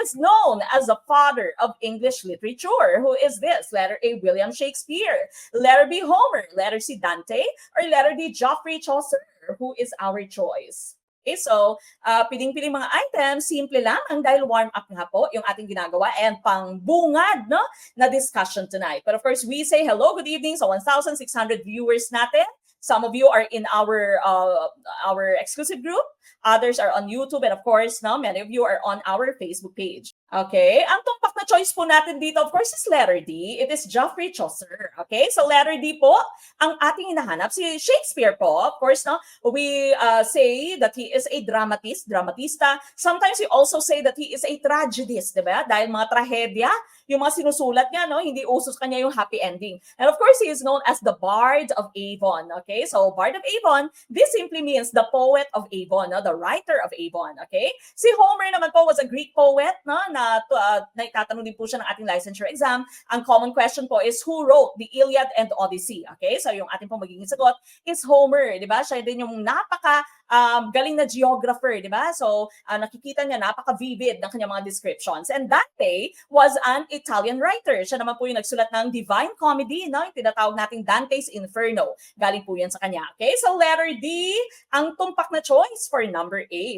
is known as the father of English literature. Who is this? Letter A, William Shakespeare. Letter B, Homer. Letter C, Dante. Or letter D, Geoffrey Chaucer. Who is our choice? Okay, so piling-piling mga items, simple lang ang dahil warm up nga po yung ating ginagawa and pangbungad no, na discussion tonight. But of course, we say hello, good evening sa 1,600 viewers natin. Some of you are in our exclusive group. Others are on YouTube, and of course, no, many of you are on our Facebook page. Okay, ang tumpak na choice po natin dito, of course, is letter D. It is Geoffrey Chaucer. Okay, so letter D po, ang ating hinahanap. Si Shakespeare po, of course, no, we say that he is a dramatista. Sometimes we also say that he is a tragedist, di ba? Dahil mga trahedya, yung mga sinusulat niya, no, hindi usos kanya yung happy ending. And of course, he is known as the Bard of Avon. Okay, so Bard of Avon, this simply means the poet of Avon, no? The writer of Avon. Okay, si Homer naman po was a Greek poet, no, na itatanong din po siya ng ating licensure exam. Ang common question po is who wrote the Iliad and Odyssey? Okay, so yung ating pong magiging sagot is Homer, di ba? Siya din yung napaka galing na geographer, di ba? So, nakikita niya napaka-vivid ng kanyang mga descriptions. And Dante was an Italian writer. Siya naman po yung nagsulat ng Divine Comedy, no? Yung tinatawag nating Dante's Inferno. Galing po yan sa kanya. Okay? So, letter D, ang tumpak na choice for number 8.